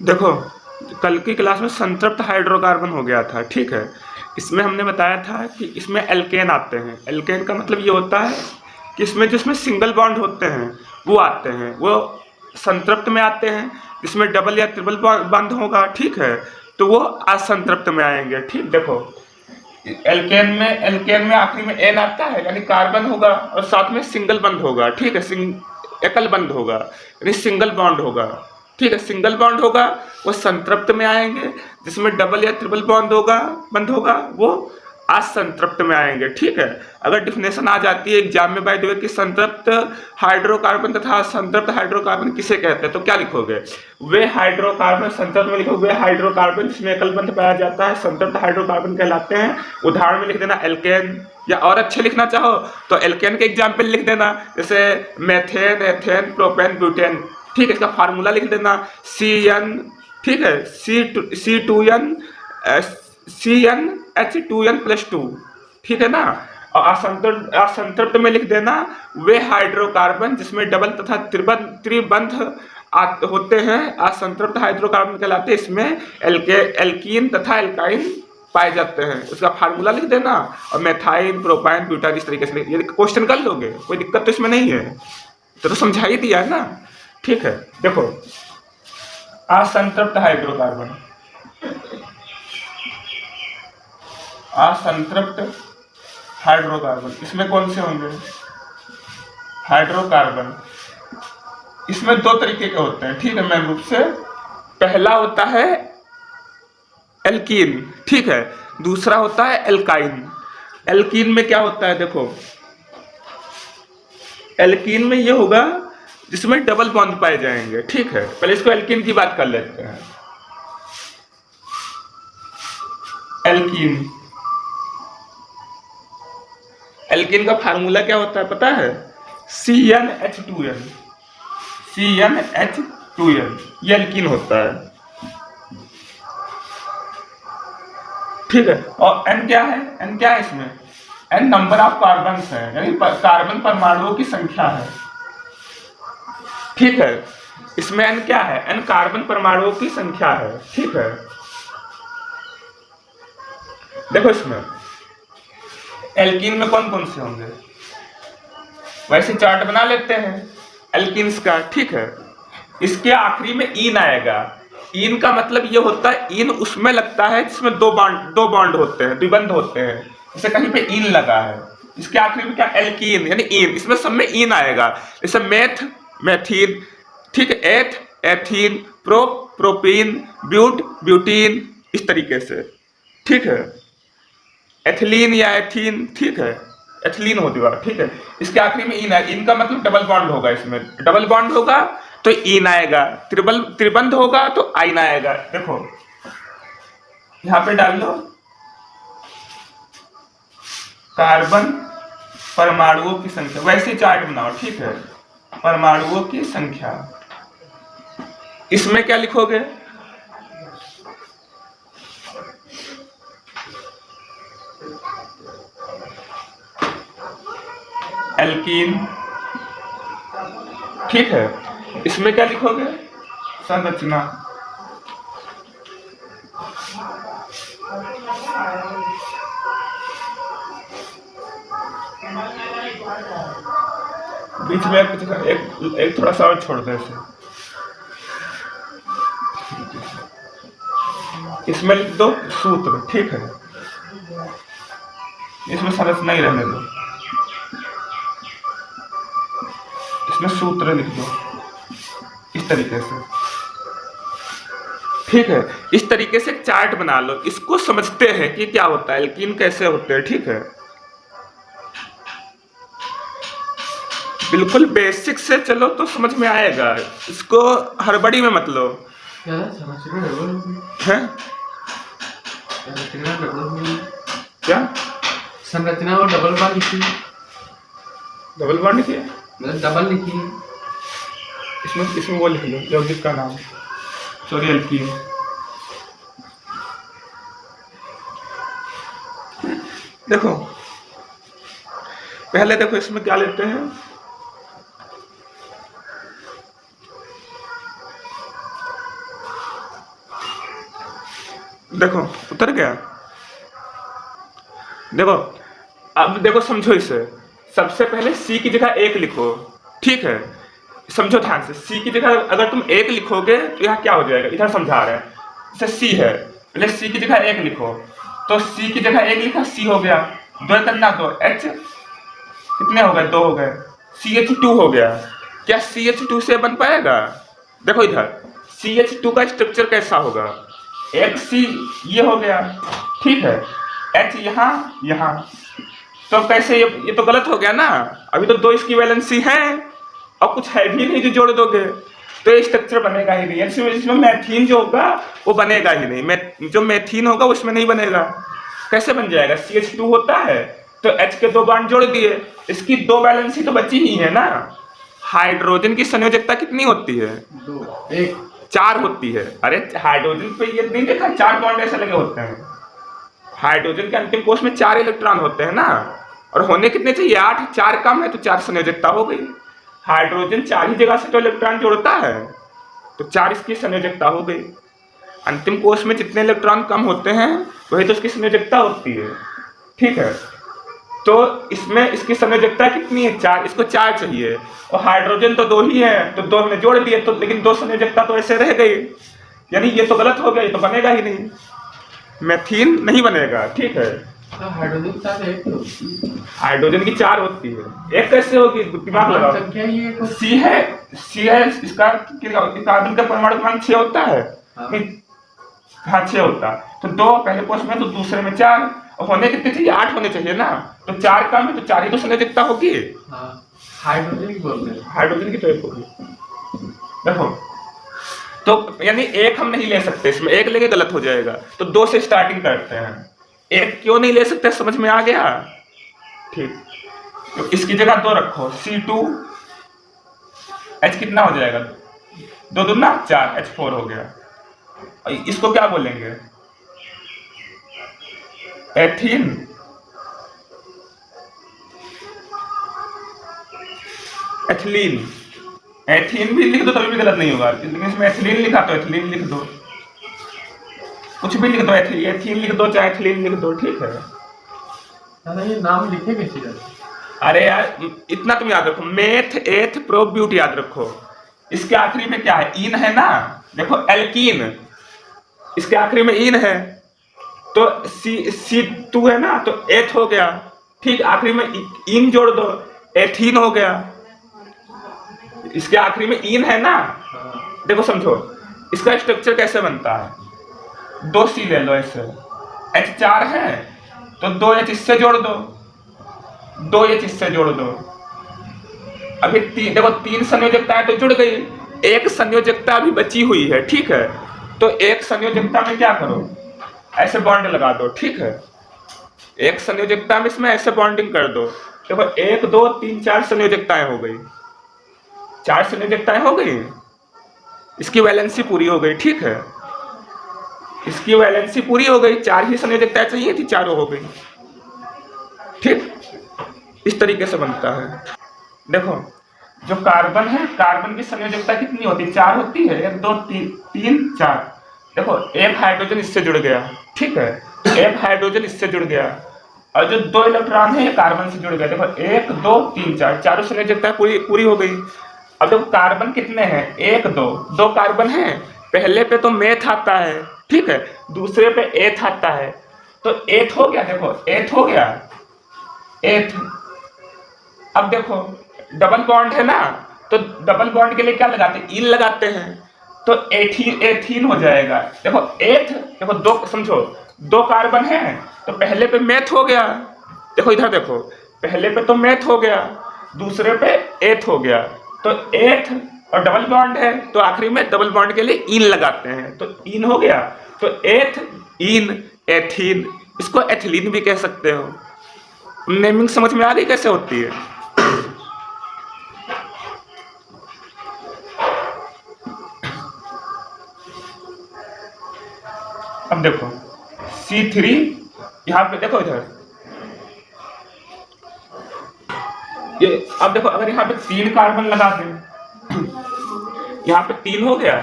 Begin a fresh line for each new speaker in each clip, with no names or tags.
देखो, कल की क्लास में संतृप्त हाइड्रोकार्बन हो गया था, ठीक है। इसमें हमने बताया था कि इसमें एल्केन आते हैं। एल्केन का मतलब ये होता है कि इसमें जिसमें सिंगल बॉन्ड होते हैं वो आते हैं, वो संतृप्त में आते हैं। जिसमें डबल या ट्रिपल बॉन्ड होगा, ठीक है, तो वो असंतृप्त में आएंगे। ठीक, देखो, एल्केन में आखिरी में एन आता है, यानी कार्बन होगा, और साथ में सिंगल बंध होगा, ठीक है, एकल बंध होगा, यानी सिंगल बॉन्ड होगा, ठीक है, सिंगल बॉन्ड होगा, वो संतृप्त में आएंगे। जिसमें डबल या ट्रिपल बॉन्ड होगा, बंध होगा, वो असंतृप्त में आएंगे, ठीक है। अगर डिफिनेशन आ जाती है एग्जाम में बाय द वे कि संतृप्त हाइड्रोकार्बन तथा असंतृप्त हाइड्रोकार्बन किसे कहते हैं, तो क्या लिखोगे? वे हाइड्रोकार्बन, संतृप्त में लिखोगे वे हाइड्रोकार्बन जिसमें एकल बंध पाया जाता है, संतृप्त हाइड्रोकार्बन कहलाते हैं। उदाहरण में लिख देना एल्केन, या और अच्छे लिखना चाहो तो एल्केन के एग्जाम्पल लिख देना, जैसे मेथेन, एथेन, प्रोपेन, ब्यूटेन, ठीक है। इसका फार्मूला लिख देना CN, ठीक है, C2N CnH2n+2, ठीक है ना। और असंतृप्त में लिख देना वे हाइड्रोकार्बन जिसमें डबल तथा त्रिबंध होते हैं, असंतृप्त हाइड्रोकार्बन कहलाते हैं। इसमें एल्कीन तथा एल्काइन पाए जाते हैं। उसका फार्मूला लिख देना, और मेथाइन, प्रोपाइन, ब्यूटाइन, इस तरीके से ये क्वेश्चन कर लोगे, कोई दिक्कत तो इसमें नहीं है। तो समझा ही दिया है ना, ठीक है। देखो, असंतृप्त हाइड्रोकार्बन, असंतृप्त हाइड्रोकार्बन, इसमें कौन से होंगे हाइड्रोकार्बन? इसमें दो तरीके के होते हैं, ठीक है, मेन रूप से। पहला होता है एल्कीन, ठीक है, दूसरा होता है एल्काइन। एल्कीन में क्या होता है, देखो, एल्कीन में ये होगा जिसमें डबल बॉन्ड पाए जाएंगे, ठीक है। पहले इसको एल्कीन की बात कर लेते हैं। एल्कीन, एल्कीन का फार्मूला क्या होता है पता है? CnH2n, CnH2n, ये एल्कीन होता है, ठीक है। और N क्या है? N क्या है इसमें? N नंबर ऑफ कार्बन है, यानी कार्बन परमाणुओं की संख्या है, ठीक है। इसमें N क्या है? N कार्बन परमाणुओं की संख्या है, ठीक है। देखो, इसमें एल्कीन में कौन कौन से होंगे, वैसे चार्ट बना लेते हैं एल्कीन्स का, ठीक है। इसके आखिरी में ईन आएगा। ईन का मतलब ये होता है, ईन उसमें लगता है जिसमें दो बॉन्ड होते हैं, द्विबंध होते हैं, जैसे कहीं पे ईन लगा है। इसके आखिरी में क्या? एल्कीन, यानी ईन, इसमें सब में ईन आएगा, जैसे मेथ, मेथीन, ठीक है, एथ, एथीन, प्रोपीन, ब्यूटीन, इस तरीके से, ठीक है। एथिलीन या एथीन, ठीक है, एथिलीन हो जाएगा, ठीक है। इसके आखिरी में ईन है, ईन का मतलब डबल बॉन्ड होगा, इसमें डबल बॉन्ड होगा तो ईन आएगा, त्रिबंध होगा तो आइन आएगा। देखो, यहां पे डाल लो कार्बन परमाणुओं की संख्या, वैसे चार्ट बनाओ, ठीक है, परमाणुओं की संख्या। इसमें क्या लिखोगे? एल्कीन, ठीक है। इसमें क्या लिखोगे? संरचना, बीच में एक थोड़ा सा और छोड़ दे इसे। इसमें लिख दो सूत्र, ठीक है, इसमें संरचना ही रहने दो, इसमें सूत्र लिख दो इस तरीके से, ठीक है। इस तरीके से चार्ट बना लो, इसको समझते हैं कि क्या होता है, एल्कीन कैसे होते हैं, ठीक है। बिल्कुल बेसिक से चलो तो समझ में आएगा, इसको हड़बड़ी में मत लो। है क्या?
संरचना और डबल बार लिखी,
डबल बार लिखिए,
मतलब डबल लिखी,
इसमें वो लिख लो यौगिक का नाम, सॉरी, एल्कीन। देखो, पहले देखो इसमें क्या लेते हैं, देखो उतर गया। देखो अब देखो, समझो इसे। सबसे पहले सी की जगह 1 लिखो, ठीक है। समझो ध्यान से, सी की जगह अगर तुम 1 लिखोगे तो यहाँ क्या हो जाएगा, इधर समझा रहे हैं। जैसे सी है, पहले सी की जगह 1 लिखो, तो सी की जगह 1 लिखा, सी हो गया। 2 करना 2, एच कितने हो गए, 2 हो गए। CH2 हो गया। क्या CH2 से बन पाएगा? देखो इधर CH2 का स्ट्रक्चर कैसा होगा, एक C ये हो गया, ठीक है, H यहाँ यहाँ। तो कैसे ये तो गलत हो गया ना। अभी तो 2 इसकी वैलेंसी है और कुछ है भी नहीं जो जोड़ दोगे, तो ये स्ट्रक्चर बनेगा ही नहीं। इसमें मैथीन जो होगा वो बनेगा ही नहीं, जो मैथीन होगा उसमें नहीं बनेगा। कैसे बन जाएगा, CH2 होता है तो H के 2 बॉन्ड जोड़ दिए, इसकी 2 वैलेंसी तो बची ही है ना। हाइड्रोजन की संयोजकता कितनी होती है, 4 होती है। अरे हाइड्रोजन पे ये नहीं देखा, 4 बॉन्ड ऐसे लगे होते हैं। हाइड्रोजन के अंतिम कोश में 4 इलेक्ट्रॉन होते हैं ना, और होने कितने चाहिए, 8। 4 कम है तो 4 संयोजकता हो गई। हाइड्रोजन 4 ही जगह से तो इलेक्ट्रॉन जोड़ता है, तो 4 इसकी संयोजकता हो गई। अंतिम कोश में जितने इलेक्ट्रॉन कम होते हैं वही तो इसकी संयोजकता होती है, ठीक है। तो इसमें इसकी संयोजकता कितनी है, 4। इसको 4 चाहिए, और हाइड्रोजन तो 2 ही है, तो 2 हमने जोड़ दिए, तो लेकिन 2 संयोजकता तो ऐसे रह गई, यानी ये तो गलत हो गया, ये तो बनेगा ही नहीं, मैथीन नहीं बनेगा, ठीक है। हाइड्रोजन की 4 होती है, एक कैसे होगी, दिमाग लगाओ। सी है इसका कार्बन का परमाणु क्रमांक 6 होता है। हाँ 6 होता, तो 2 पहले कोश में, तो दूसरे में 4, और होने कितने चाहिए, 8 होने चाहिए ना, तो 4 कम है तो 4 ही तो संयोजकता होगी।
हाइड्रोजन की बोलते हैं,
हाइड्रोजन की तो 1 होगी। देखो तो यानी 1 हम नहीं ले सकते, इसमें 1 लेके गलत हो जाएगा, तो 2 से स्टार्टिंग करते हैं। 1 क्यों नहीं ले सकते, समझ में आ गया, ठीक। तो इसकी जगह 2 रखो, C2 H कितना हो जाएगा, 2 दूना 4, H4 हो गया। इसको क्या बोलेंगे, एथीन। एथिलीन, एथीन भी लिख दो तभी भी गलत नहीं होगा, लेकिन इसमें एथिलीन लिखा तो एथिलीन लिख दो, कुछ भी लिख दो, एथीन लिख दो चाहे एथिलीन लिख दो, ठीक है।
ये नाम लिखे कैसे? अरे
यार इतना तुम याद रखो, मेथ एथ प्रो ब्यूट याद रखो। इसके आखिरी में क्या है, इन है ना। देखो एल्कीन, इसके आखिरी में इन है, तो C2 है ना, तो एथ हो गया, ठीक। आखिरी में इन जोड़ दो, एथीन हो गया। इसके आखिरी में इन है ना। देखो समझो इसका स्ट्रक्चर कैसे बनता है, 2 C ले लो ऐसे, H4 है तो 2 H इससे जोड़ दो, 2 H इससे जोड़ दो। अभी देखो 3 संयोजकताएं तो जुड़ गई, 1 संयोजकता अभी बची हुई है, ठीक है। तो 1 संयोजकता में क्या करो, ऐसे बॉन्ड लगा दो, ठीक है। 1 संयोजकता में इसमें ऐसे बॉन्डिंग कर दो। देखो 1 2 3 4 संयोजकताएं हो गई, 4 संयोजकताएं हो गई, इसकी वैलेंसी पूरी हो गई, ठीक है। इसकी वैलेंसी पूरी हो गई, 4 ही संयोजकताएं चाहिए थी, 4 हो गई, ठीक। इस तरीके से बनता है। देखो जो कार्बन है, कार्बन की संयोजकता कितनी होती है, 4 होती है, 1 2 3 4। देखो 1 हाइड्रोजन इससे जुड़ गया, ठीक है, 1 हाइड्रोजन इससे जुड़ गया, और जो 2 इलेक्ट्रॉन है ये कार्बन से जुड़ गया। देखो 1 2 3 4, चारों संयोजकता पूरी हो गई। अब देखो कार्बन कितने हैं, 1 2 कार्बन है, पहले पे तो मेथ आता है, ठीक है, दूसरे पे एथ आता है, तो एथ हो गया। देखो एथ हो गया, एथ। अब देखो डबल बॉन्ड है ना, तो डबल बॉन्ड के लिए क्या लगाते हैं, इन लगाते हैं, तो एथीन हो जाएगा। देखो एथ, देखो 2, समझो 2 कार्बन है तो पहले पे मेथ हो गया। देखो इधर देखो, पहले पे तो मेथ हो गया, दूसरे पे एथ हो गया, तो एथ और डबल बॉन्ड है तो आखिरी में डबल बॉन्ड के लिए इन लगाते हैं, तो इन हो गया। तो एथ इन एथीन, इसको एथिलीन भी कह सकते हो। नेमिंग समझ में आ गई कैसे होती है। अब देखो C3, यहां पे देखो इधर ये, अब देखो अगर यहाँ पे 3 कार्बन लगा दें, यहाँ पे 3 हो गया,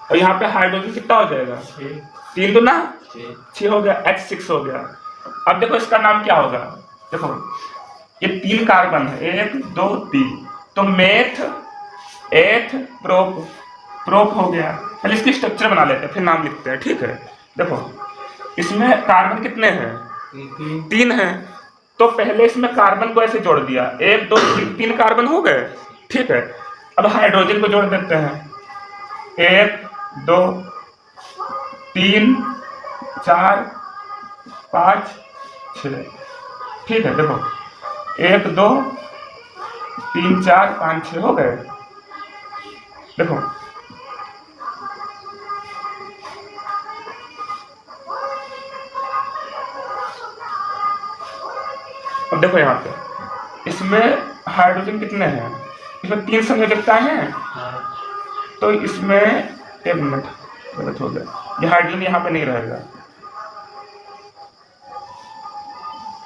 और यहाँ पे हाइड्रोजन कितना हो जाएगा, 3 तो ना 6 हो गया, H6 हो गया। अब देखो इसका नाम क्या होगा, देखो ये 3 कार्बन है, 1 2 3, तो मेथ एथ प्रोप, प्रोप हो गया। पहले इसकी स्ट्रक्चर बना लेते हैं फिर नाम लिखते हैं, ठीक है। देखो इसमें कार्बन कितने हैं, 3 हैं, तो पहले इसमें कार्बन को ऐसे जोड़ दिया, 1 2 3 कार्बन हो गए, ठीक है। अब हाइड्रोजन को जोड़ देते हैं, 1 2 3 4 5 6, ठीक है। देखो 1 2 3 4 5 6 हो गए। देखो अब देखो यहाँ पे इसमें हाइड्रोजन कितने हैं, इसमें 3 संयोजकताएं हैं, तो इसमें एक मिनट गलत हो गया, ये हाइड्रोजन यहाँ पे नहीं रहेगा,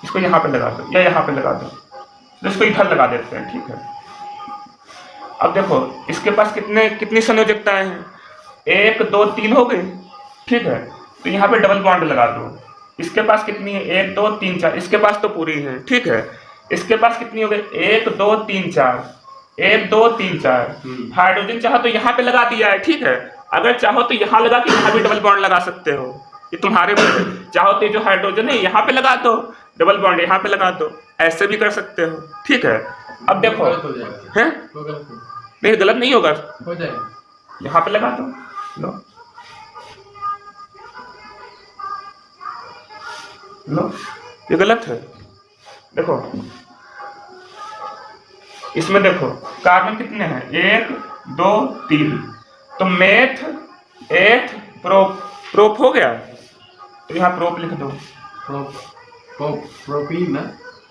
इसको यहाँ पे लगा दो या यहाँ पे लगा दो, तो इसको इधर लगा देते हैं, ठीक है। अब देखो इसके पास कितनी संयोजकताएं हैं, 1 2 3 हो गई, ठीक है। तो यहाँ पे डबल बॉन्ड लगा दो, इसके पास कितनी है, 1 2 3 4, इसके पास तो पूरी है, ठीक है। इसके पास कितनी हो गई, 1 2 3 4, 1 2 3 4। हाइड्रोजन चाहो तो यहाँ पे लगा दिया है, ठीक है। अगर चाहो तो यहाँ लगा के यहाँ भी डबल बॉन्ड लगा सकते हो, ये तुम्हारे ऊपर है। चाहो तो जो हाइड्रोजन है यहाँ पे लगा दो, डबल बॉन्ड यहाँ पे लगा दो, ऐसे भी कर सकते हो, ठीक है। अब देखो है नहीं, गलत नहीं होगा,
हो जाएगा,
यहाँ पे लगा दो, लो लो, ये गलत है। देखो इसमें देखो कार्बन कितने हैं, 1 2 3, तो मेथ एथ प्रोप, प्रोप हो गया, तो यहाँ प्रोप लिख दो,
प्रोपीन ना,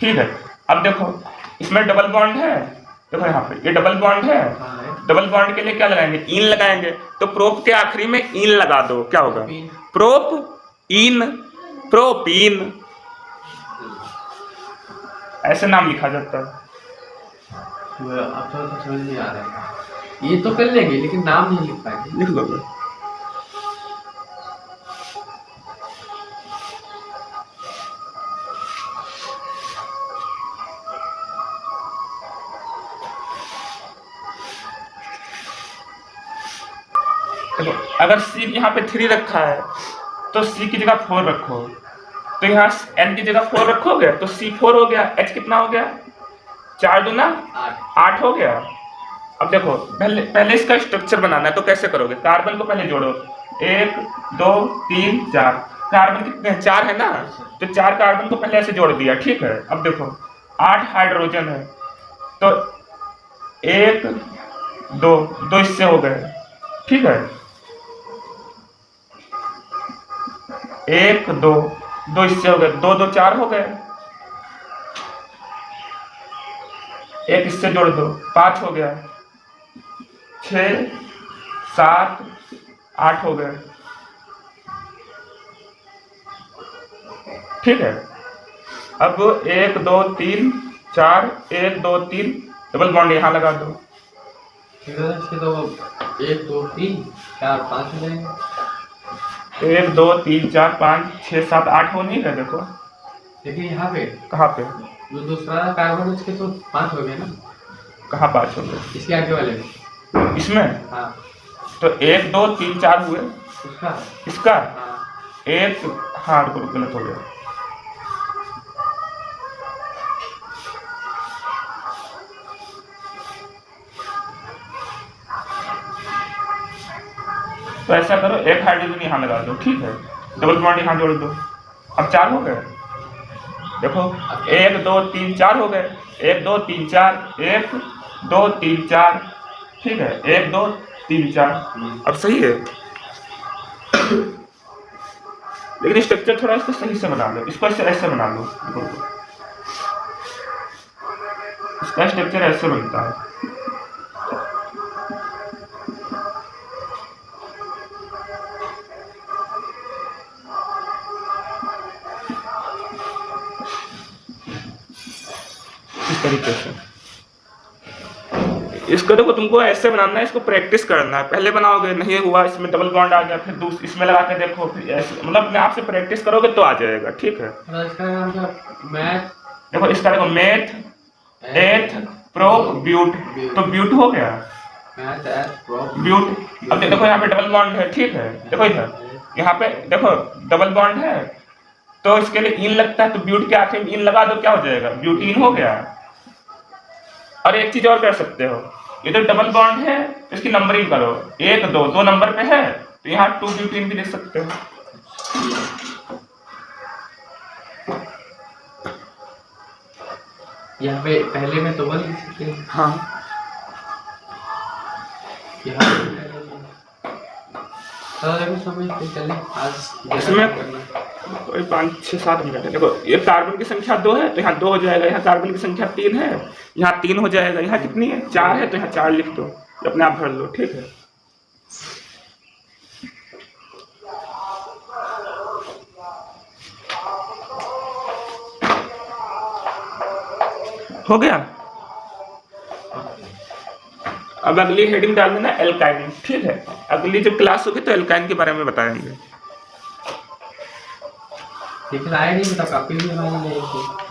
ठीक है। अब देखो इसमें डबल बॉन्ड है, देखो यहाँ पे ये डबल बॉन्ड है, डबल बॉन्ड के लिए क्या लगाएंगे, इन लगाएंगे, तो प्रोप के आखिरी में इन लगा दो, क्या होगा, प्रोप इन, प्रोपीन, ऐसे नाम लिखा जाता है।
अब थोड़ा समझ नहीं आ रहा है, ये तो कर लेंगे लेकिन नाम नहीं लिख पाएंगे,
लिख लो। देखो अगर C यहाँ पे 3 रखा है तो C की जगह 4 रखो, तो यहाँ N की जगह 4 रखोगे तो C4 हो गया, H कितना हो गया, 4 दूना 8 हो गया। अब देखो पहले इसका स्ट्रक्चर बनाना है, तो कैसे करोगे, कार्बन को पहले जोड़ो, 1 2 3 4, कार्बन कितने हैं, 4 है ना, तो 4 कार्बन को पहले ऐसे जोड़ दिया, ठीक है। अब देखो 8 हाइड्रोजन है, तो 1 2 2 इससे हो गए, ठीक है, 1 2 2 इससे हो गए, 2 2 4 हो गए, एक इससे जोड़ दो, 5 हो गया, 6 7 8 हो गए, ठीक है। अब 1 2 3 4, 1 2 3 डबल बॉन्ड यहाँ लगा दो,
इसके तो 1 2 3 4 5 हो जाएंगे,
1 2 3 4 5 6 7 8 हो नहीं रहे, देखो
लेकिन यहाँ पे
कहाँ पे,
जो दूसरा कार्बन उसके तो 5 हो गए ना,
कहाँ 5 हो गए,
इसके आगे वाले में,
इसमें
हाँ,
तो 1 2 3 4 हुए,
उसका,
इसका
हाँ,
एक, हाँ गलत हो गया, तो ऐसा करो, एक हाइड्रोजन यहाँ लगा दो, ठीक है, डबल बॉन्ड यहाँ जोड़ दो, अब 4 हो गए, देखो 1 2 3 4 हो गए, 1 2 3 4, 1 2 3 4, ठीक है, 1 2 3 4, अब सही है। लेकिन स्ट्रक्चर थोड़ा इसको सही से बना लो, इसको ऐसे बना लो, इसका स्ट्रक्चर ऐसे बनता है, इस तरीके से, इसको देखो तुमको ऐसे बनाना है, इसको प्रैक्टिस करना है, पहले बनाओगे नहीं हुआ, इसमें डबल बॉन्ड आ गया, फिर इसमें लगा के देखो, फिर ऐसे मतलब अपने आप से प्रैक्टिस करोगे तो आ जाएगा, ठीक है।
इसका नाम क्या? मैथ।
देखो इसका देखो मेथ, एथ, प्रो, ब्यूट, तो ब्यूट हो गया,
मैथ, एथ, प्रो,
ब्यूट। अब देखो यहाँ पे डबल बॉन्ड है, ठीक है, देखो इधर यहाँ पे देखो डबल बॉन्ड है, तो इसके लिए इन लगता है, तो ब्यूट के आखिर में इन लगा दो, क्या हो जाएगा, ब्यूटीन हो गया। और एक चीज और कर सकते हो, ये तो डबल बॉन्ड है, इसकी नंबरिंग करो, 1 2 2 नंबर पे है, तो यहाँ 2 ब्यूटीन भी लिख सकते हो।
यहाँ पे पहले में तो 1 लिख सकते हैं।
हाँ
यहाँ तो देखो समझते चले आज
इसमें कोई 5 6 7 मिनट है। देखो ये कार्बन की संख्या 2 है, तो यहाँ 2 हो जाएगा, यहाँ कार्बन की संख्या 3 है, यहाँ 3 हो जाएगा, यहाँ कितनी है 4 है, तो यहाँ 4 लिख दो, अपने आप भर लो, ठीक है। हो गया। अब अगली हेडिंग डाल देना एल्काइन, ठीक है। अगली जब क्लास होगी तो एल्काइन के बारे में बताएंगे।
दिख रहा है नहीं, मतलब काफी भी हमारी नहीं।